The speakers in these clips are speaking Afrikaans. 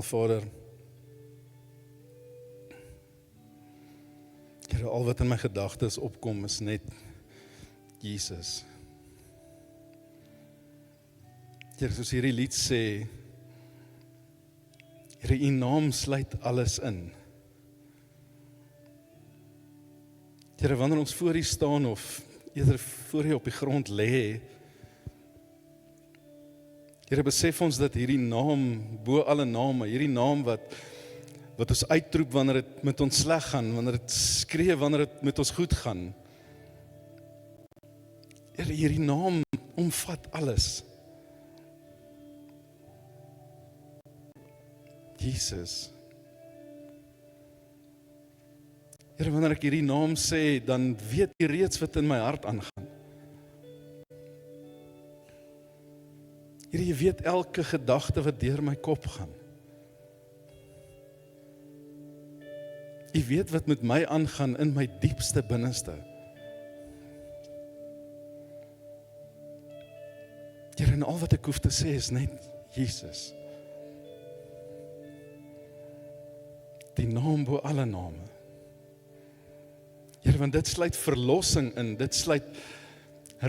Vader, Here, al wat in my gedagtes opkom is net Jesus. Here, soos hierdie lied sê, Here, U naam sluit alles in. Here, wanneer ons voor U staan of eerder voor U op die grond lê, Here, besef ons dat hierdie naam bo alle name, hierdie naam wat ons uitroep wanneer dit met ons sleg gaan, wanneer dit skree, wanneer dit met ons goed gaan. Here, hierdie naam omvat alles. Jesus. Here, wanneer ek hierdie naam sê, dan weet U reeds wat in my hart aangaan. Here, U weet elke gedagte wat deur my kop gaan. U weet wat met my aangaan in my diepste binneste. Here, en al wat ek hoef te sê is net Jesus. Die naam bo alle name. Here, want dit sluit verlossing in, dit sluit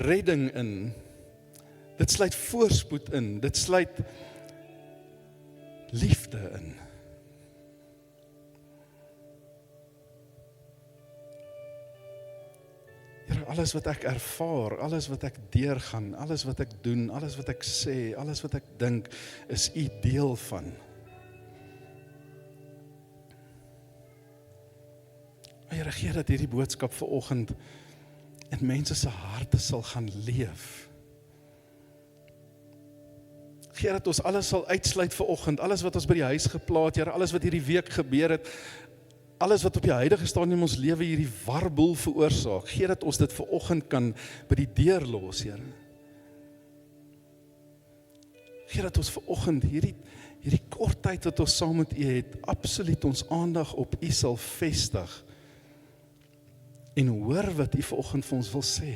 redding in, dit sluit voorspoed in, dit sluit liefde in. Here, alles wat ek ervaar, alles wat ek deurgaan, alles wat ek doen, alles wat ek sê, alles wat ek dink, is U deel van. Here, gee dat hierdie boodskap vanoggend in mense se harte sal gaan leef. Gee dat ons alles sal uitsluit vanoggend, alles wat ons by die huis geplaas, Here, alles wat hierdie week gebeur het, alles wat op die huidige stadium in ons lewe hierdie warboel veroorsaak, gee dat ons dit vanoggend kan by die deur los, Here. Gee dat ons vanoggend hierdie kort tyd wat ons saam met U het, absoluut ons aandag op U sal vestig en hoor wat U vanoggend vir ons wil sê.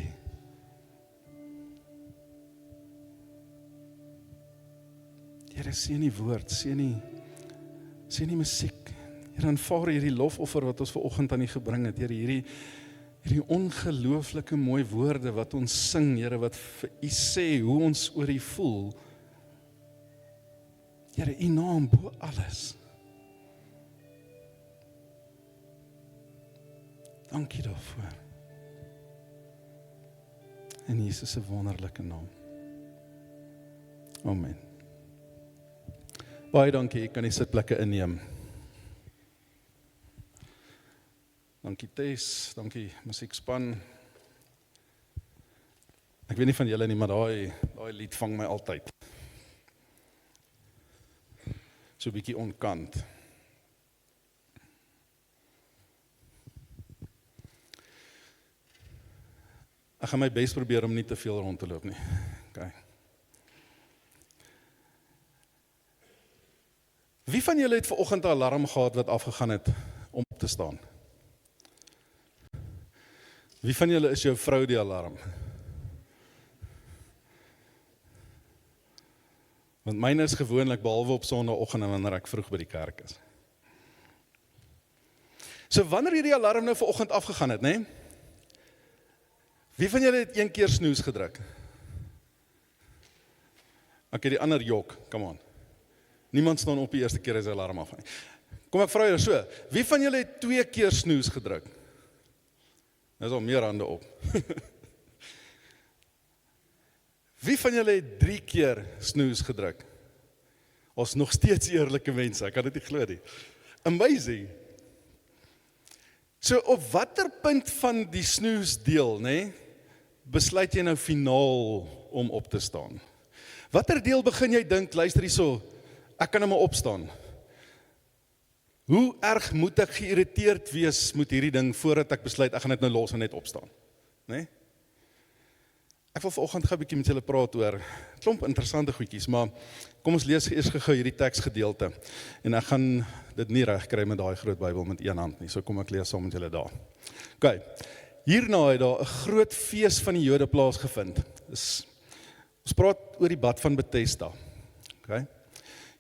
Here, seën die woord, seën die musiek. Here, aanvaar hierdie lofoffer wat ons vanoggend aan U gebring het. Here, hierdie ongelooflike mooi woorde wat ons sing, Here, wat vir U sê hoe ons oor U voel. Here, U naam bo alles. Dankie daarvoor. In Jesus se wonderlike naam. Amen. Baie dankie, ek kan die sitplekke inneem. Dankie Tess, dankie musiekspan. Ek weet nie van julle nie, maar daai lied vang my altyd. So 'n bietjie onkant. Ek gaan my bes probeer om nie te veel rond te loop nie. Okay. Wie van julle het vanoggend 'n alarm gehad wat afgegaan het om op te staan? Wie van julle is jou vrou die alarm? Want myne is gewoonlik behalwe op Sondagoggend en wanneer ek vroeg by die kerk is. So wanneer hierdie alarm nou vanoggend afgegaan het, né? Wie van julle het een keer snoes gedruk? Okay, die ander jok, come on. Niemand staan op die eerste keer as die alarm af. Kom ek vra julle so, wie van julle het 2 keer snoes gedruk? Daar is al meer hande op. Wie van julle het 3 keer snoes gedruk? Ons nog steeds eerlike mense, ek kan dit nie glo nie. Amazing. So op watter punt van die snoesdeel, né, besluit jy nou finaal om op te staan? Watter deel begin jy dink, luister hierso, ek kan nou maar opstaan. Hoe erg moet ek geïrriteerd wees met hierdie ding voordat ek besluit ek gaan dit nou los en net opstaan, né? Ek wil vanoggend gou 'n bietjie met julle praat oor klomp interessante goedjies, maar kom ons lees eers gou hierdie teksgedeelte. En ek gaan dit nie reg kry met daai groot Bybel met een hand nie. So kom ek lees saam met julle daar. OK. Hierna het daar 'n groot fees van die Jode plaasgevind. Ons praat oor die bad van Bethesda. OK.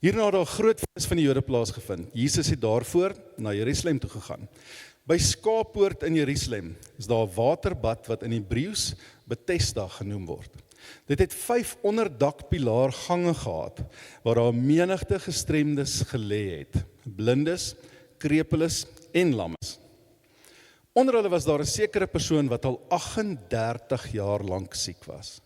Hierna het daar 'n groot fees van die Jode plaasgevind. Jesus het daarvoor na Jerusalem toe gegaan. By Skaappoort in Jerusalem is daar 'n waterbad wat in Hebreëus Bethesda genoem word. Dit het 5 onderdakpilaar gange gehad, waar daar 'n menigte gestremdes gelê het, blindes, krepeles en lammes. Onder hulle was daar 'n sekere persoon wat al 38 jaar lank siek was.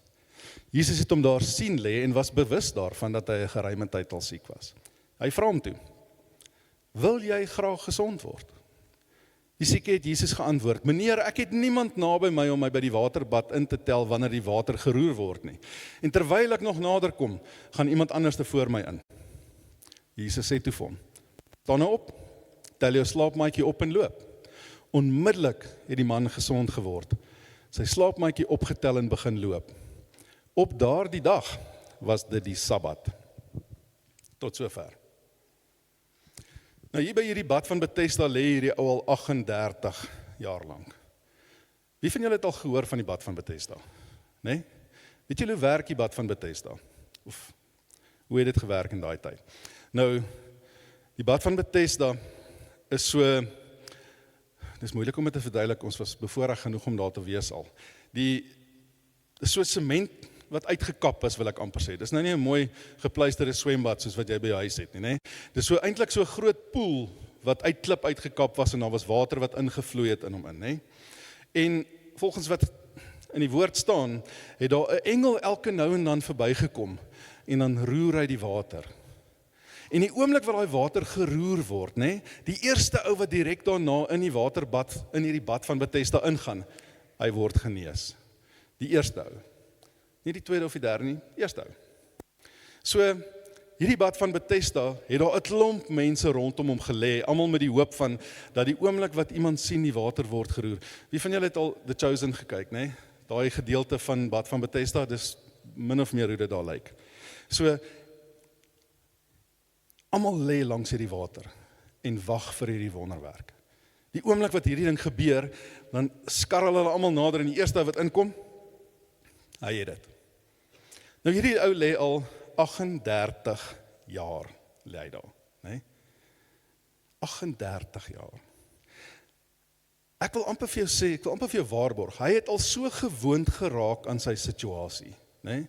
Jesus het hom daar sien lê en was bewus daarvan dat hy 'n geruime tyd al siek was. Hy vra hom toe: "Wil jy graag gesond word?" Die sieke het Jesus geantwoord: "Meneer, ek het niemand naby my om my by die waterbad in te tel wanneer die water geroer word nie. En terwyl ek nog nader kom, gaan iemand anders te voor my in." Jesus sê toe vir hom: "Staan nou op, tel jou slaapmaatjie op en loop." Onmiddellik het die man gesond geword. Sy slaapmaatjie opgetel en begin loop. Op daardie dag was dit die Sabbat. Tot sover. Nou hier by hierdie bad van Bethesda lê hierdie ou al 38 jaar lank. Wie van julle het al gehoor van die bad van Bethesda? Nee? Weet julle hoe werk die bad van Bethesda? Of hoe het dit gewerk in daai tyd? Nou, die bad van Bethesda is so, dis moeilik om dit te verduidelik, ons was bevoorreg genoeg om daar te wees al. Die is so sement wat uitgekap is, wil ek amper sê. Dis nou nie 'n mooi gepleisterde swembad soos wat jy by jou huis het nie, né? Dis so eintlik so 'n groot poel wat uit klip uitgekap was en daar was water wat ingevloei het in hom in, né? En volgens wat in die woord staan, het daar 'n engel elke nou en dan verbygekom en dan roer hy die water. En die oomblik wat daai water geroer word, né? Die eerste ou wat direk daarna in die waterbad, in hierdie bad van Bethesda ingaan, hy word genees. Die eerste ou. Nie die tweede of die derde nie, eerste ou. So, hierdie bad van Bethesda, het daar 'n klomp mense rondom hom gelê, almal met die hoop van, dat die oomblik wat iemand sien, die water word geroer. Wie van julle het al The Chosen gekyk, né? Daai gedeelte van bad van Bethesda, dis min of meer hoe dit daar lyk. So, almal lê langs hierdie water, en wag vir hierdie wonderwerk. Die oomblik wat hierdie ding gebeur, dan skarrel hulle almal nader, en die eerste wat inkom, hy het dit. Nou hierdie ou lê al 38 jaar lê hy daar, né? 38 jaar. Ek wil amper vir jou sê, ek wil amper vir jou waarborg, hy het al so gewoond geraak aan sy situasie, né?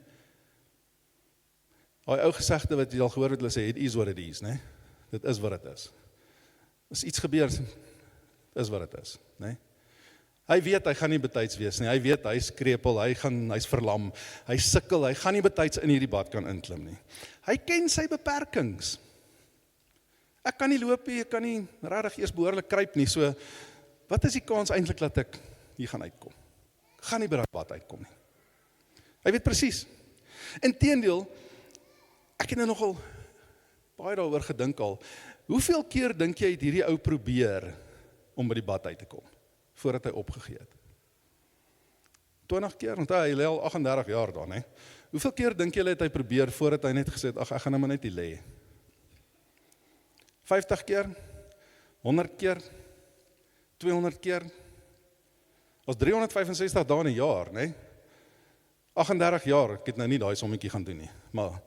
Daai ou gesegde wat jy al gehoor het, hulle sê, it is what it is, né? Dit is wat dit is. As iets gebeur, is wat dit is, né? Hy weet, hy gaan nie betyds wees nie, hy weet, hy is krepel, hy's verlam, hy sukkel, hy gaan nie betyds in hierdie bad kan inklim nie. Hy ken sy beperkings. Ek kan nie loop nie, ek kan nie regtig eers behoorlik kruip nie, so, wat is die kans eintlik dat ek hier gaan uitkom? Ek gaan nie by daai bad uitkom nie. Hy weet presies. Inteendeel, ek het nou nogal baie daaroor gedink al, hoeveel keer dink jy het hierdie ou probeer om by die bad uit te kom, voordat hy opgegee het? 20 keer, want hy lê al 38 jaar daar, né? Hoeveel keer dink jy het hy probeer, voordat hy net gesê het, ag, ek gaan nou maar net hier lê? 50 keer? 100 keer? 200 keer? Ons 365 dae in 'n jaar, né? 38 jaar, ek het nou nie daai sommetjie gaan doen nie, maar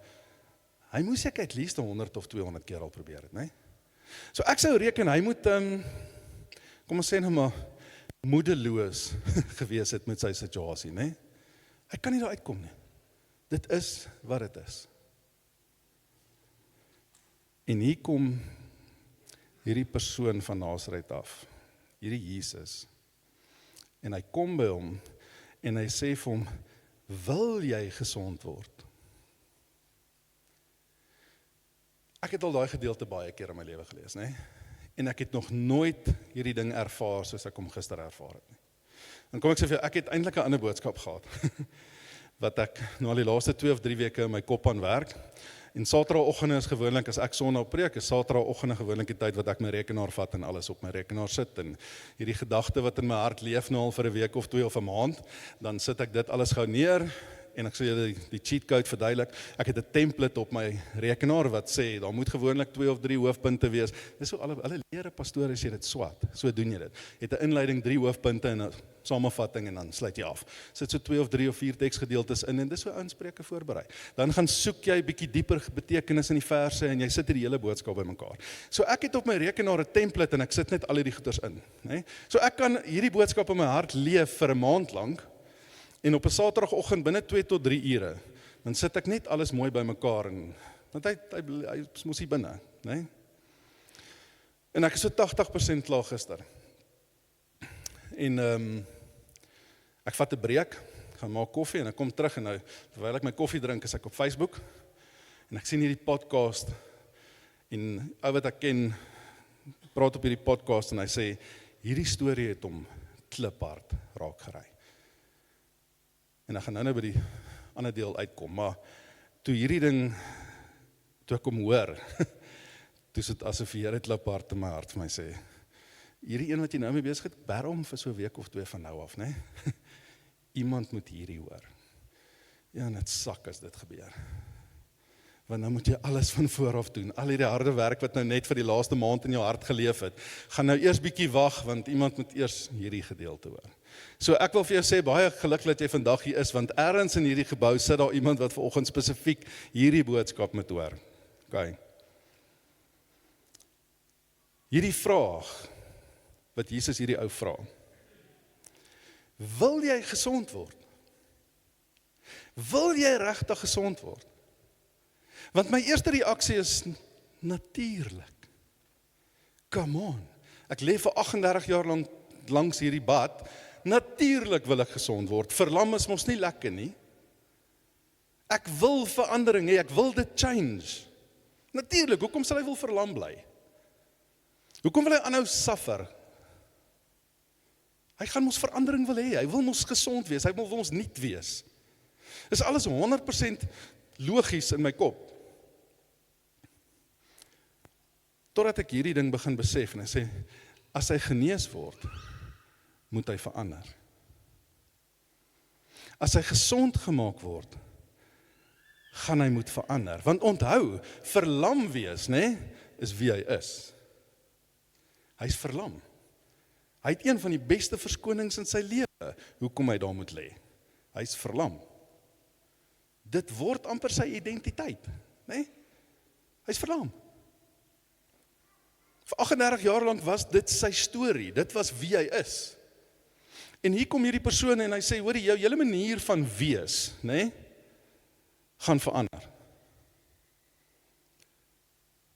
hy moes ek at least 100 of 200 keer al probeer het, né? So ek sou reken, hy moet, kom ons sê nou maar, moedeloos gewees het met sy situasie, né? Hy kan nie daar uitkom nie. Dit is wat dit is. En hier kom hierdie persoon van Nasaret af, hierdie Jesus, en hy kom by hom, en hy sê vir hom, wil jy gesond word? Ek het al daai gedeelte baie keer in my lewe gelees, né? En ek het nog nooit hierdie ding ervaar soos ek hom gister ervaar het nie. Dan kom ek sê vir jou, ek het eintlik 'n ander boodskap gehad, wat ek nou al die laaste 2 of 3 weke in my kop aan werk, en Saterdagoggende is gewoonlik, as ek Sondag preek, is Saterdagoggende gewoonlik die tyd wat ek my rekenaar vat en alles op my rekenaar sit, en hierdie gedagte wat in my hart leef nou al vir 'n week of 2 of 'n maand, dan sit ek dit alles gou neer, en ek sal julle die cheat code verduidelik. Ek het 'n template op my rekenaar wat sê, daar moet gewoonlik 2 of 3 hoofpunte wees. Dis so, alle lere pastore sê dit swat, so doen jy dit. Jy het 'n inleiding, 3 hoofpunte en 'n samevatting en dan sluit jy af. Sit so 2 of 3 of 4 teksgedeeltes in en dis so inspreuke voorberei. Dan gaan soek jy bietjie dieper betekenis in die verse en jy sit hier die hele boodskap bymekaar. So ek het op my rekenaar 'n template en ek sit net al hierdie goeders in, né? So ek kan hierdie boodskap in my hart leef vir 'n maand lank en op 'n Saterdagoggend binne 2 tot 3 ure, dan sit ek net alles mooi bymekaar en want hy mos hier binne, né? En ek is so 80% klaar gister. En ek vat 'n breek, gaan maak koffie en ek kom terug en nou, terwyl ek my koffie drink, is ek op Facebook en ek sien hierdie podcast en ou wat ek ken, praat op hierdie podcast en hy sê, hierdie storie het hom kliphard raak gery. En ek gaan nou by die ander deel uitkom, maar toe hierdie ding, toe ek hom hoor, toe sit asof die Here kliphard in my hart vir my sê, hierdie een wat jy nou mee besig het, bær hom vir so 'n week of 2 van nou af, né? Iemand moet hierdie hoor. Ja, en dit sak as dit gebeur. Want nou moet jy alles van vooraf doen. Al hierdie harde werk wat nou net vir die laaste maand in jou hart geleef het, gaan nou eers bietjie wag, want iemand moet eers hierdie gedeelte hoor. So ek wil vir jou sê, baie geluk dat jy vandag hier is, want ergens in hierdie gebou sit daar iemand wat vanoggend spesifiek hierdie boodskap moet hoor. Okay. Hierdie vraag, wat Jesus hierdie ou vra. Wil jy gesond word? Wil jy regtig gesond word? Want my eerste reaksie is natuurlik. Come on. Ek leef vir 38 jaar langs hierdie bad. Natuurlik wil ek gesond word. Verlam is mos nie lekker nie. Ek wil verandering hê, ek wil dit change. Natuurlik, hoekom sal hy wil verlam bly? Hoekom wil hy aanhou suffer? Hy gaan mos verandering wil hê, hy wil mos gesond wees, hy wil ons nuut wees. Dis alles 100% logies in my kop. Totdat ek hierdie ding begin besef en hy sê, as hy genees word, moet hy verander. As hy gesond gemaak word, gaan hy moet verander. Want onthou, verlam wees, né, is wie hy is. Hy is verlam. Hy het een van die beste verskonings in sy lewe, hoekom hy daar moet lê. Hy is verlam. Dit word amper sy identiteit, né? Hy is verlam. Vir 38 jaar lank was dit sy storie, dit was wie hy is. En hier kom hierdie persoon en hy sê, hoor jy, jou hele manier van wees, né, gaan verander.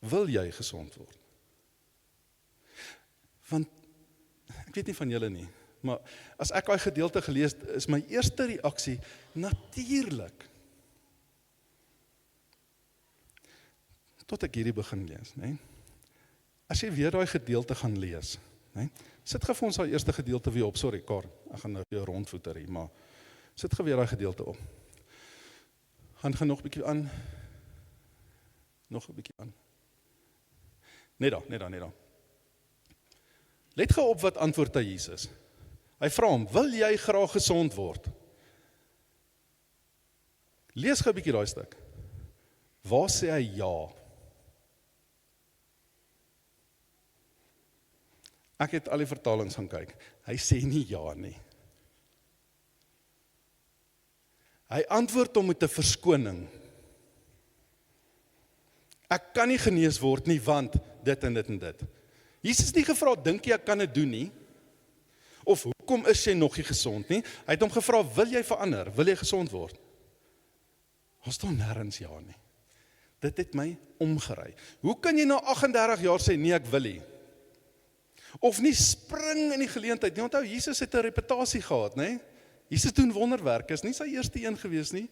Wil jy gesond word? Want ek weet nie van julle nie, maar as ek daai gedeelte gelees, is my eerste reaksie natuurlik. Tot ek hierdie begin lees, né? As jy weer daai gedeelte gaan lees, né? Sit gou vir ons daai eerste gedeelte weer op. Sorry, Kar, ek gaan nou jou rondvoeter hier, maar sit gou weer daai gedeelte op. Gaan nog 'n bietjie aan. Nog 'n bietjie aan. Net daar. Let gou op wat antwoord hy Jesus. Hy vra hom, wil jy graag gesond word? Lees gou 'n bietjie daai stuk. Waar sê hy ja? Ek het al die vertalings gaan kyk. Hy sê nie ja nie. Hy antwoord hom met 'n verskoning. Ek kan nie genees word nie, want dit en dit en dit. Jesus het nie gevra, dink jy ek kan dit doen nie? Of hoekom is jy nog nie gesond nie? Hy het hom gevra, wil jy verander? Wil jy gesond word? Daar staan nêrens ja nie. Dit het my omgery. Hoe kan jy na 38 jaar sê, nee, ek wil nie? Of nie spring in die geleentheid nie. Onthou, Jesus het 'n reputasie gehad, né? Jesus doen wonderwerke, is nie sy eerste een gewees nie.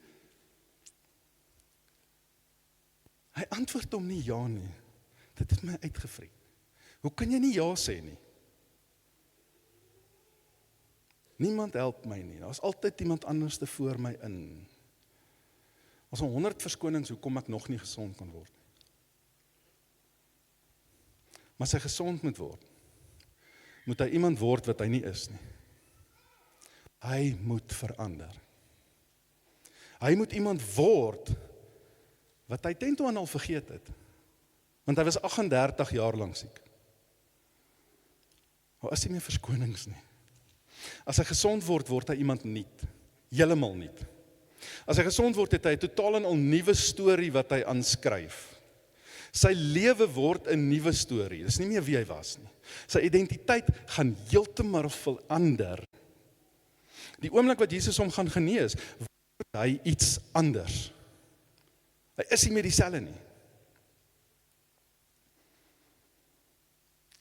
Hy antwoord hom nie ja nie. Dit het my uitgevreet. Hoe kan jy nie ja sê nie? Niemand help my nie. Daar's altyd iemand anders te voor my in. As 100 verskonings hoekom ek nog nie gesond kan word. Maar as hy gesond moet word, moet hy iemand word wat hy nie is nie. Hy moet verander. Hy moet iemand word wat hy ten toe aan al vergeet het. Want hy was 38 jaar lank siek. Daar is nie meer verskonings nie. As hy gesond word, word hy iemand nuut. Heeltemal nuut. As hy gesond word, het hy 'n totaal en al nuwe storie wat hy aanskryf. Sy lewe word 'n nuwe storie. Dis nie meer wie hy was nie. Sy identiteit gaan heeltemal verander. Die oomblik wat Jesus hom gaan genees, word hy iets anders. Hy is nie meer dieselfde nie.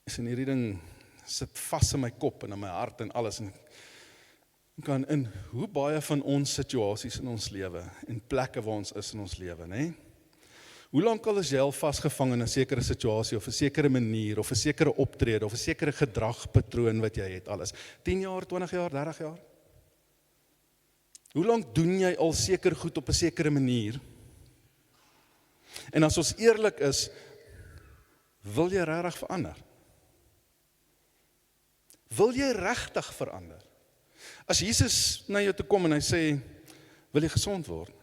Is in hierdie ding sit vas in my kop en in my hart en alles. En kan in hoe baie van ons situasies in ons lewe en plekke waar ons is in ons lewe, né? Hoe lank al is jy al vasgevang in 'n sekere situasie of 'n sekere manier of 'n sekere optrede of 'n sekere gedragpatroon wat jy het alles? 10 jaar, 20 jaar, 30 jaar? Hoe lank doen jy al seker goed op 'n sekere manier? En as ons eerlik is, wil jy regtig verander? Wil jy regtig verander? As Jesus na jou toe kom en hy sê, wil jy gesond word?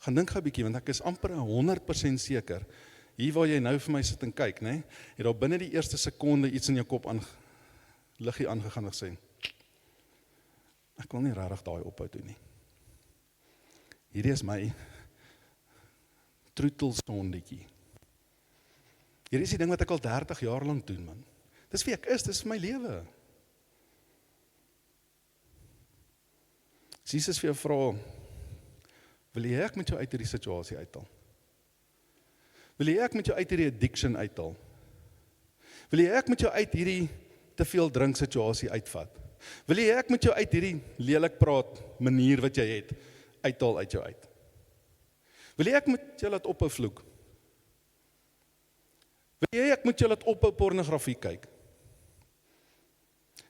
Gaan dink gou 'n bietjie, want ek is amper 100% seker, hier waar jy nou vir my sit en kyk, né? Het daar binne die eerste sekonde iets in jou kop liggie aangegaan en gesê, ek wil nie regtig daai ophou doen nie. Hierdie is my troetelsondetjie. Hierdie is die ding wat ek al 30 jaar lank doen, man. Dis wie ek is, dis my lewe. As Jesus vir jou vra, wil jy ek met jou uit hierdie situasie uithaal? Wil jy ek met jou uit hierdie addiction uithaal? Wil jy ek met jou uit hierdie te veel drink situasie uitvat? Wil jy ek met jou uit hierdie lelik praat manier wat jy het, uithaal uit jou uit? Wil jy ek met jou laat ophou vloek? Wil jy ek met jou laat ophou pornografie kyk?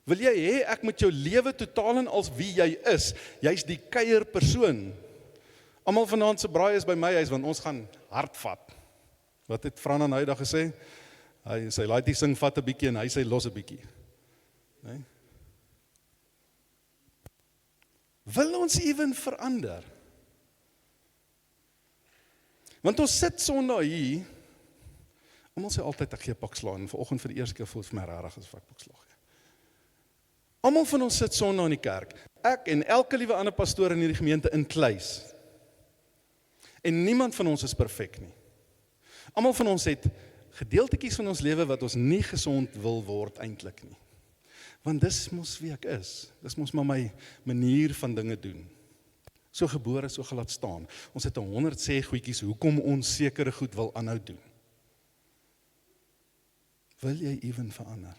Wil jy hê ek met jou lewe totaal en als wie jy is? Jy's die kuier persoon. Almal vanaand se braai is by my huis, want ons gaan hard vat. Wat het Fran aan hy dag gesê? Sy laat die sing vat 'n bietjie en hy sê los 'n bietjie. Nee? Wil ons ewen verander? Want ons sit Sondag hier, almal sê altyd ek gee pak slaan, en vanoggend vir die eerste keer voel vir my rarig as ek pak slag. Almal van ons sit Sondag in die kerk, ek en elke liewe ander pastoor in hierdie gemeente inkluis. En niemand van ons is perfek nie. Almal van ons het gedeeltetjies van ons lewe wat ons nie gesond wil word eintlik nie. Want dis mos wie ek is. Dis mos maar my manier van dinge doen. So gebore, so gelaat staan. Ons het 100 sê goedjies hoekom ons sekere goed wil aanhou doen. Wil jy ewen verander?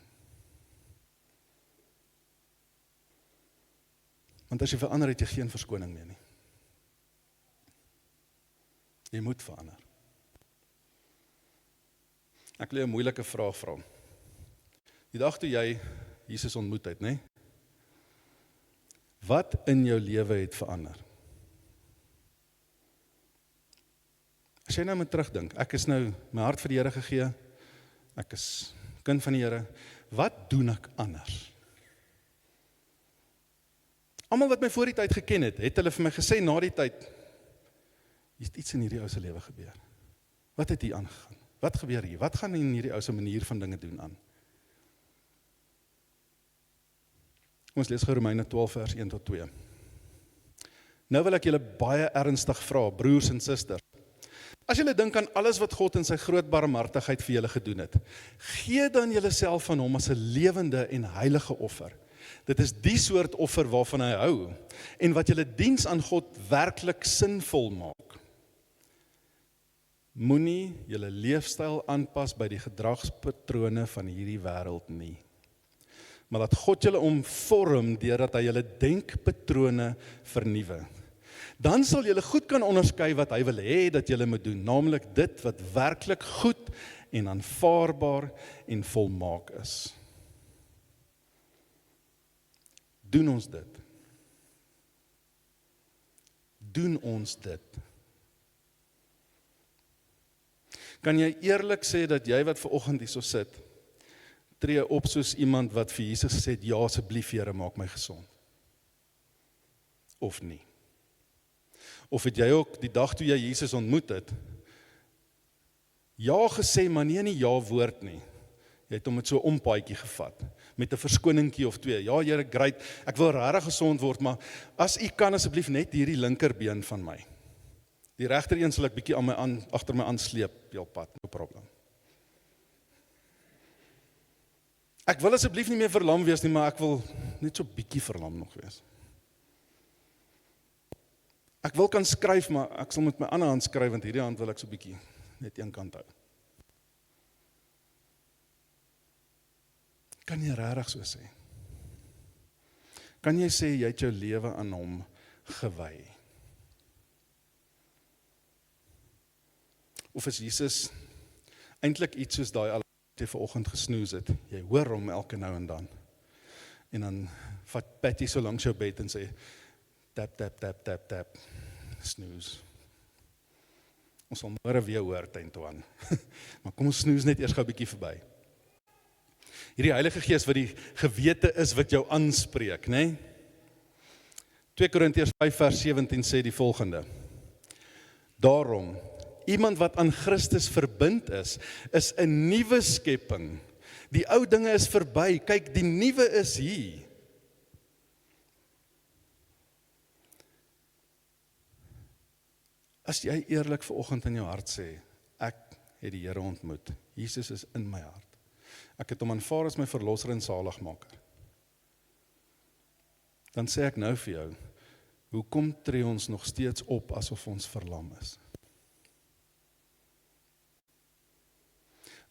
Want as jy verander, het jy geen verskoning meer nie. Jy moet verander. Ek wil jou 'n moeilike vraag vra. Die dag toe jy Jesus ontmoet het, né? Wat in jou lewe het verander? As jy nou moet terugdink, ek is nou my hart vir die Here gegee, ek is kind van die Here, wat doen ek anders? Almal wat my voor die tyd geken het hulle vir my gesê na die tyd, hier het iets in hierdie ou se lewe gebeur. Wat het hier aangegaan? Wat gebeur hier? Wat gaan in hierdie ou se manier van dinge doen aan? Ons lees gou Romeine 12 vers 1 tot 2. Nou wil ek julle baie ernstig vra, broers en susters. As julle dink aan alles wat God in sy groot barmhartigheid vir julle gedoen het, gee dan julleself aan hom as 'n lewende en heilige offer. Dit is die soort offer waarvan hy hou en wat julle diens aan God werklik sinvol maak. Moenie julle leefstyl aanpas by die gedragspatrone van hierdie wêreld nie. Maar laat God julle omvorm deurdat hy julle denkpatrone vernuwe. Dan sal julle goed kan onderskei wat hy wil hê dat julle moet doen, naamlik dit wat werklik goed en aanvaarbaar en volmaak is. Doen ons dit? Doen ons dit? Kan jy eerlik sê dat jy wat vanoggend hierso sit, tree op soos iemand wat vir Jesus gesê het, ja asseblief Here, maak my gesond? of nie? Of het jy ook die dag toe jy Jesus ontmoet het, ja gesê, maar nie in die ja woord nie. Jy het hom met so 'n ompaadjie gevat, met 'n verskoningkie of twee. Ja, Here, great, ek wil regtig gesond word, maar as u kan asseblief net hierdie linkerbeen van my. Die regter een sal ek bietjie agter my aansleep, heel pad, no problem. Ek wil asseblief nie meer verlam wees nie, maar ek wil net so bietjie verlam nog wees. Ek wil kan skryf, maar ek sal met my ander hand skryf, want hierdie hand wil ek so bietjie net een kant hou. Kan jy regtig so sê? Kan jy sê jy het jou lewe aan hom gewy? Of is Jesus eintlik iets soos daai al wat jy vanoggend gesnoes het? Jy hoor hom elke nou en dan. En dan vat Patty so langs jou bed en sê, tap, tap, tap, tap, tap, snoes. Ons sal môre weer hoor, Tuan. Maar kom ons snoes net eers gou 'n bietjie verby. Hierdie Heilige Gees wat die gewete is wat jou aanspreek, né? 2 Korintiërs 5 vers 17 sê die volgende. Daarom, iemand wat aan Christus verbind is 'n nuwe skepping. Die ou dinge is verby, kyk, die nuwe is hier. As jy eerlik vanoggend in jou hart sê, ek het die Here ontmoet, Jesus is in my hart. Ek het hom aanvaar as my verlosser en saligmaker. Dan sê ek nou vir jou, hoekom tree ons nog steeds op asof ons verlam is?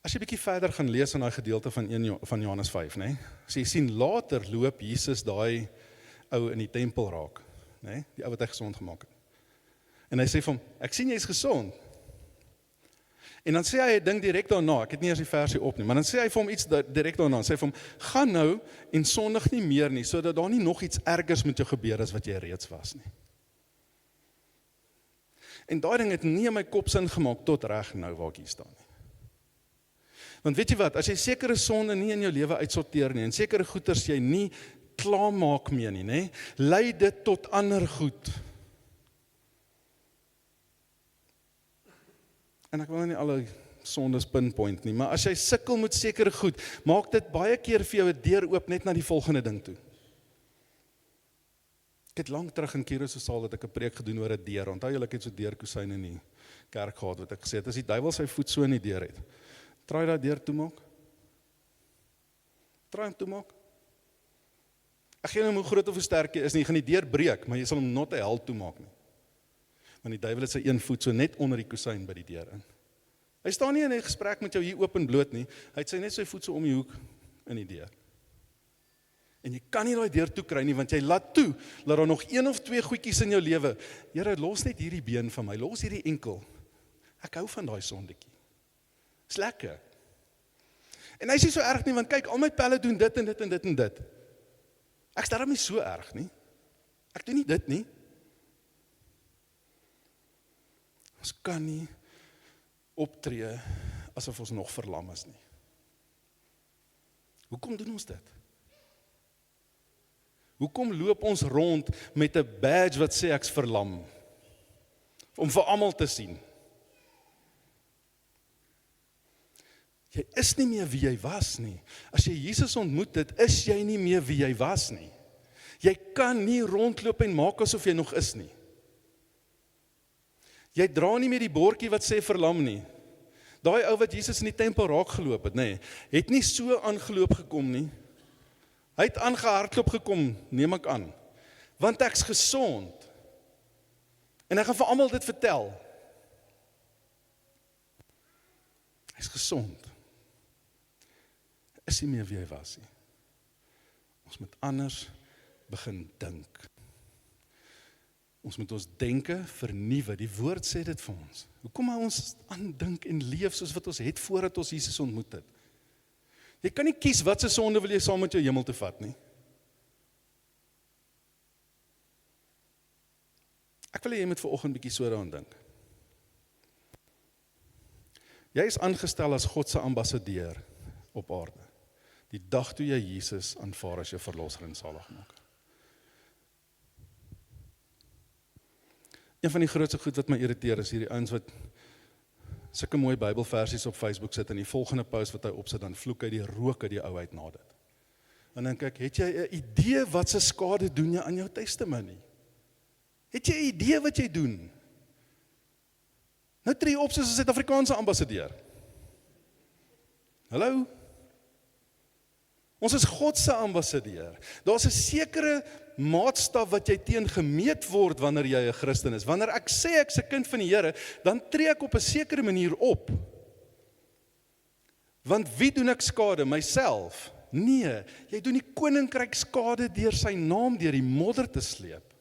As jy 'n bietjie verder gaan lees in daai gedeelte van Johannes 5, né? So jy sien later loop Jesus daai ou in die tempel raak, né? Die ou wat hy gesond gemaak het. En hy sê vir hom, ek sien jy is gesond. En dan sê hy 'n ding direk daarna, ek het nie eers die versie op nie, maar dan sê hy vir hom iets direk daarna, sê vir hom, gaan nou en sondig nie meer nie, sodat daar nie nog iets ergers met jou gebeur as wat jy reeds was nie. En daai ding het nie in my kop sin gemaak tot reg nou waar ek hier staan nie. Want weet jy wat, as jy sekere sonde nie in jou lewe uitsorteer nie, en sekere goeters jy nie klaarmaak mee nie, né, lei dit tot ander goed. En ek wil nie alle sondes pinpoint nie, maar as jy sukkel met sekere goed, maak dit baie keer vir jou 'n deur oop net na die volgende ding toe. Ek het lank terug in Kierosaal dat ek 'n preek gedoen oor 'n deur. Onthou julle, ek het so deurkusyne in die kerk gehad wat ek gesê het, as die duiwel sy voet so in die deur het, traai daai deur toemaak. Traai hom toemaak. Ek gee nou hoe groot of hoe sterk jy is nie, jy gaan die deur breek, maar jy sal hom not 'n hel toemaak nie. Want die duiwel het sy een voet so net onder die kusyn by die deur in. Hy staan nie in 'n gesprek met jou hier oop en bloot nie, hy het sy net sy voet so om die hoek in die deur. En jy kan nie daai deur toe kry nie, want jy laat toe, dat daar nog 1 of 2 goedjies in jou lewe, Here, los net hierdie been van my, los hierdie enkel. Ek hou van daai sondetjie. Dis lekker. En hy sê so erg nie, want kyk, al my pelle doen dit en dit en dit en dit. Ek staan nie so erg nie. Ek doen nie dit nie. Ons kan nie optree asof ons nog verlam is nie. Hoekom doen ons dit? Hoekom loop ons rond met 'n badge wat sê ek's verlam? Om vir almal te sien. Jy is nie meer wie jy was nie. As jy Jesus ontmoet het, is jy nie meer wie jy was nie. Jy kan nie rondloop en maak asof jy nog is nie. Jy dra nie meer die bordjie wat sê verlam nie. Daai ou wat Jesus in die tempel raak geloop het, nê, het nie so aangeloop gekom nie. Hy het aangehardloop gekom, neem ek aan. Want ek's gesond. En ek gaan vir almal dit vertel. Hy's gesond. Is nie meer wie hy was nie. Ons moet anders begin dink. Ons moet ons denke vernuwe. Die woord sê dit vir ons. Hoekom hou ons aandink en leef soos wat ons het voordat ons Jesus ontmoet het? Jy kan nie kies wat se sonde wil jy saam met jou hemel te vat nie. Ek wil hê jy moet vanoggend bietjie so daaraan dink. Jy is aangestel as God se ambassadeur op aarde. Die dag toe jy Jesus aanvaar as jou verlosser en saligmaker. Een van die grootste goed wat my irriteer is hierdie ouens wat sulke mooi Bybelversies op Facebook sit en die volgende post wat hy opsit, dan vloek hy die rook uit die ouheid na dit. En dan kyk, het jy 'n idee wat se skade doen jy aan jou testimonie? Het jy 'n idee wat jy doen? Nou tree op soos 'n Suid-Afrikaanse ambassadeur. Hallo? Ons is God se ambassadeur. Daar's 'n sekere maatstaf wat jy teen gemeet word wanneer jy 'n Christen is. Wanneer ek sê ek's 'n kind van die Here, dan tree ek op 'n sekere manier op. Want wie doen ek skade? Myself? Nee, jy doen die koninkryk skade deur sy naam deur die modder te sleep.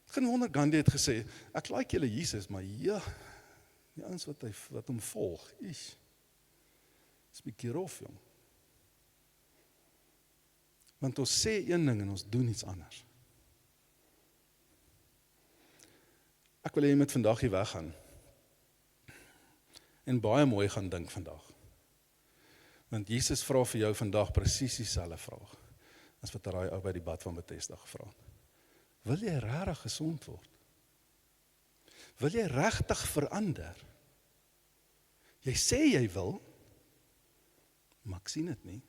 Geen wonder Gandhi het gesê, ek like julle Jesus, maar ja, die ouens wat hom volg, is 'n bietjie rof, jong. Want ons sê een ding en ons doen iets anders. Ek wil hê jy moet vandag hier weggaan en baie mooi gaan dink vandag. Want Jesus vra vir jou vandag presies dieselfde vraag as wat daai ou by die bad van Bethesda gevra het. Wil jy regtig gesond word? Wil jy regtig verander? Jy sê jy wil, maar ek sien dit nie.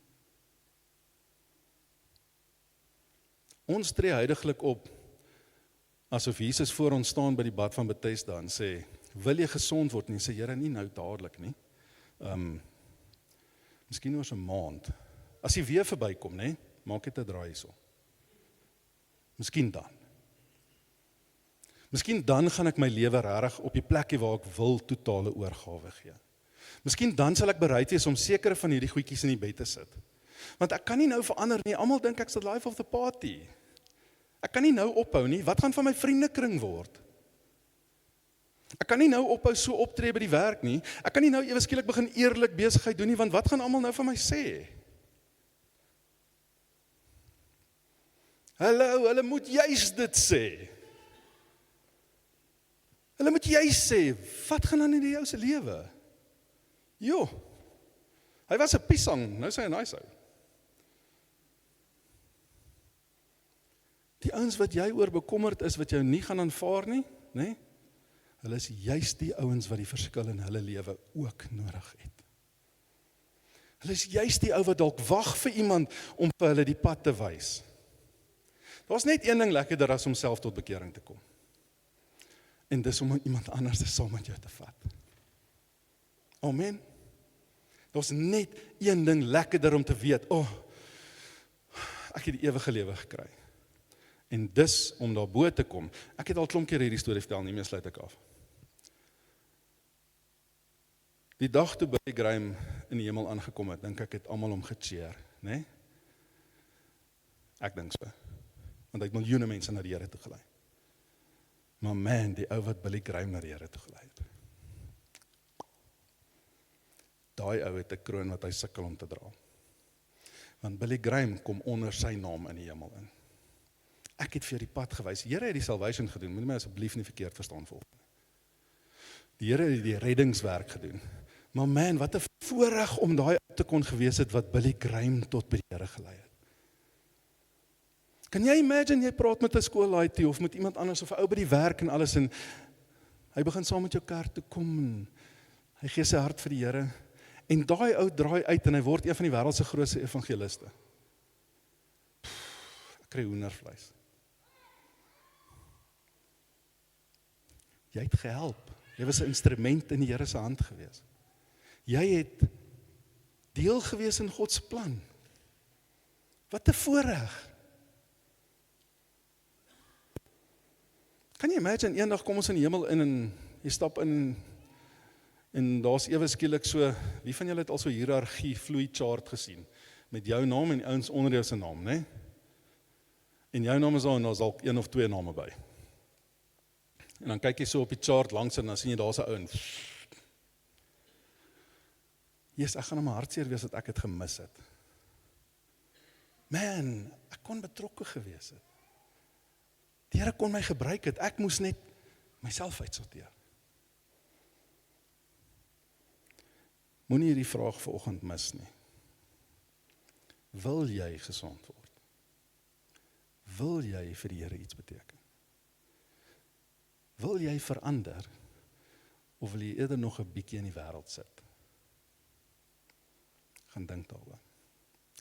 Ons tree huidiglik op asof Jesus voor ons staan by die bad van Bethesda en sê, wil jy gesond word? En hy sê, Here, nie nou dadelik nie. Miskien oor 'n maand. As jy weer verbykom, né? Maak dit 'n draai hierso. Miskien dan. Miskien dan gaan ek my lewe regtig op die plekie waar ek wil totale oorgawe gee. Miskien dan sal ek bereid wees om sekere van hierdie goedjies in die bed te sit. Want ek kan nie nou verander nie. Almal dink ek's the life of the party. Ek kan nie nou ophou nie. Wat gaan van my vriendekring word? Ek kan nie nou ophou so optree by die werk nie. Ek kan nie nou ewe skielik begin eerlik besigheid doen nie, want wat gaan almal nou van my sê? Hallo, hulle moet juis dit sê. Hulle moet juis sê, wat gaan aan in die ou se lewe? Jo, hy was 'n piesang, nou sê hy 'n nice ou. Die ouens wat jy oor bekommerd is, wat jou nie gaan aanvaar nie, né? Hulle is juis die ouens wat die verskil in hulle lewe ook nodig het. Hulle is juis die ou wat dalk wag vir iemand om vir hulle die pad te wys. Daar's net een ding lekkerder as om self tot bekering te kom. En dis om iemand anders saam met jou te vat. Amen. Daar's net een ding lekkerder om te weet, ek het die ewige lewe gekry. En dis om daarbo te kom. Ek het al klomp keer hierdie storie vertel, nie meer sluit ek af. Die dag toe Billy Graham in die hemel aangekom het, dink ek het almal hom gecheer, né? Ek dink so. Want hy het miljoene mense na die Here toe gelei. Maar man, die ou wat Billy Graham na die Here toe gelei het. Daai ou het 'n kroon wat hy sukkel om te dra. Want Billy Graham kom onder sy naam in die hemel in. Ek het vir die pad gewys. Die Here het die salvation gedoen. Moenie my asseblief nie verkeerd verstaan volgende. Die Here het die reddingswerk gedoen. Maar man, wat 'n voorreg om daai ou te kon gewees het wat Billy Graham tot by die Here gelei het. Kan jy imagine, jy praat met 'n skoolleier of met iemand anders of 'n ou by die werk en alles en hy begin saam met jou kerk toe kom en hy gee sy hart vir die Here en daai ou draai uit en hy word een van die wêreld se grootste evangeliste. Ek kry hoendervleis. Jy het gehelp. Jy was 'n instrument in die Here se hand gewees. Jy het deel gewees in God se plan. Wat 'n voorreg. Kan jy imagine, eendag kom ons in die hemel in en jy stap in en daar's ewe skielik so, wie van julle het al so hiërargie vloei chart gesien? Met jou naam en die ouens onder jou se naam, né? En jou naam is daar en daar's dalk 1 of 2 name by. En dan kyk jy so op die chart langs en dan sien jy daar's 'n ou en Jesus, ek gaan in my hartseer wees dat ek het gemis het. Man, ek kon betrokke gewees het. Die Here kon my gebruik het, ek moes net myself uitsorteer. Moenie hierdie vraag vanoggend mis nie. Wil jy gesond word? Wil jy vir die Here iets beteken? Wil jy verander, of wil jy eerder nog 'n bietjie in die wêreld sit? Gaan dink daaroor.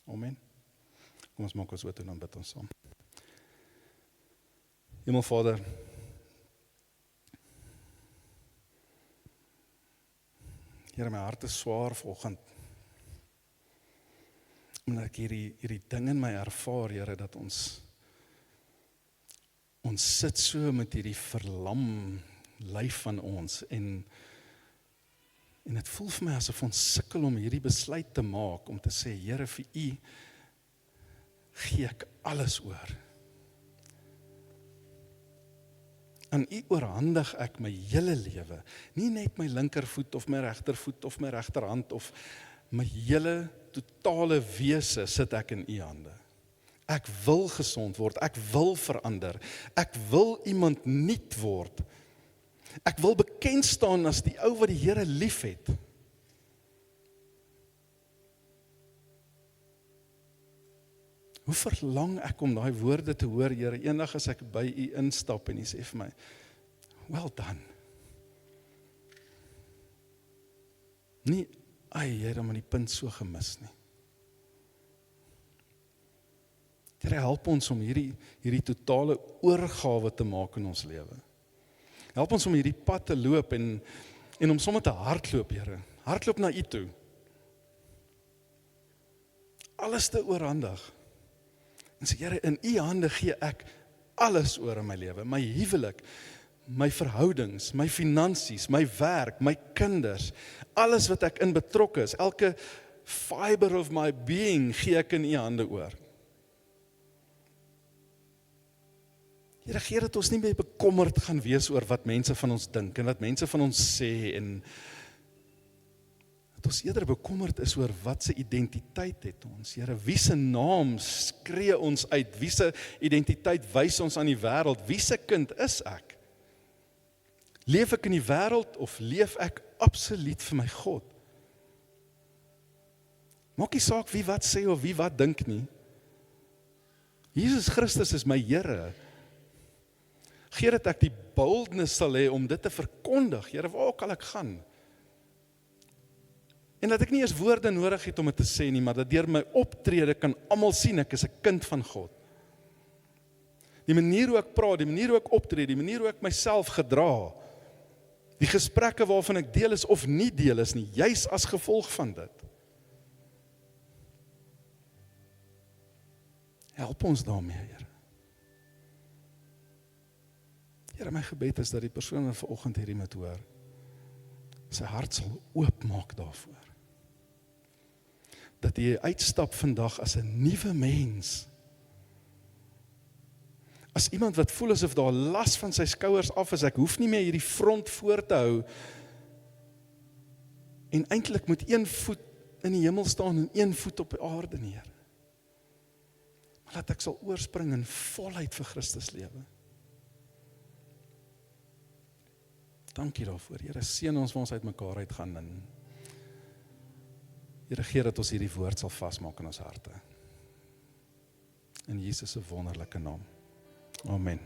Amen. Kom ons maak ons oortoe en dan bid ons saam. Hemelvader, Here, my hart is swaar vanoggend, omdat ek hierdie ding in my ervaar, Here, dat ons sit so met hierdie verlam lyf van ons, en dit voel vir my asof ons sukkel om hierdie besluit te maak, om te sê, Here, vir U gee ek alles oor. Aan U oorhandig ek my hele lewe, nie net my linkervoet of my regtervoet of my regterhand of my hele totale wese sit ek in U hande. Ek wil gesond word, ek wil verander, ek wil iemand nuut word. Ek wil bekend staan as die ou wat die Here liefhet. Hoe verlang ek om daai woorde te hoor, Here, eendag as ek by U instap en U sê vir my, well done. Nie, jy het hom aan die punt so gemis nie. Here, help ons om hierdie totale oorgawe te maak in ons lewe. Help ons om hierdie pad te loop en om sommer te hardloop, Here. Hardloop na U toe. Alles te oorhandig. En sê, Here, in U hande gee ek alles oor in my lewe. My huwelik, my verhoudings, my finansies, my werk, my kinders, alles wat ek in betrokke is, elke fiber of my being gee ek in U hande oor. Here, gee dat ons nie meer bekommerd gaan wees oor wat mense van ons dink en wat mense van ons sê, en dat ons eerder bekommerd is oor wat se identiteit het ons. Here, wie se naam skree ons uit? Wie se identiteit wys ons aan die wêreld? Wie se kind is ek? Leef ek in die wêreld of leef ek absoluut vir my God? Maak nie saak wie wat sê of wie wat dink nie. Jesus Christus is my Here. Gee dat ek die boldness sal hê om dit te verkondig. Here, waar ook al ek gaan. En dat ek nie eens woorde nodig het om dit te sê nie, maar dat deur my optrede kan almal sien ek is 'n kind van God. Die manier hoe ek praat, die manier hoe ek optree, die manier hoe ek myself gedra, die gesprekke waarvan ek deel is of nie deel is nie, juis as gevolg van dit. Help ons daarmee, Here. Here, my gebed is dat die persoon wat vanoggend hierdie moet hoor, sy hart sal oopmaak daarvoor. Dat jy uitstap vandag as 'n nuwe mens. As iemand wat voel asof daar las van sy skouers af is, ek hoef nie meer hierdie front voor te hou, en eintlik moet een voet in die hemel staan en een voet op die aarde neer. Maar dat ek sal oorspring in volheid vir Christus lewe. Dankie daarvoor, Here, seën ons waar ons uit mekaar uit gaan, en Here, gee dat ons hierdie woord sal vasmaak in ons harte. In Jesus se wonderlike naam. Amen.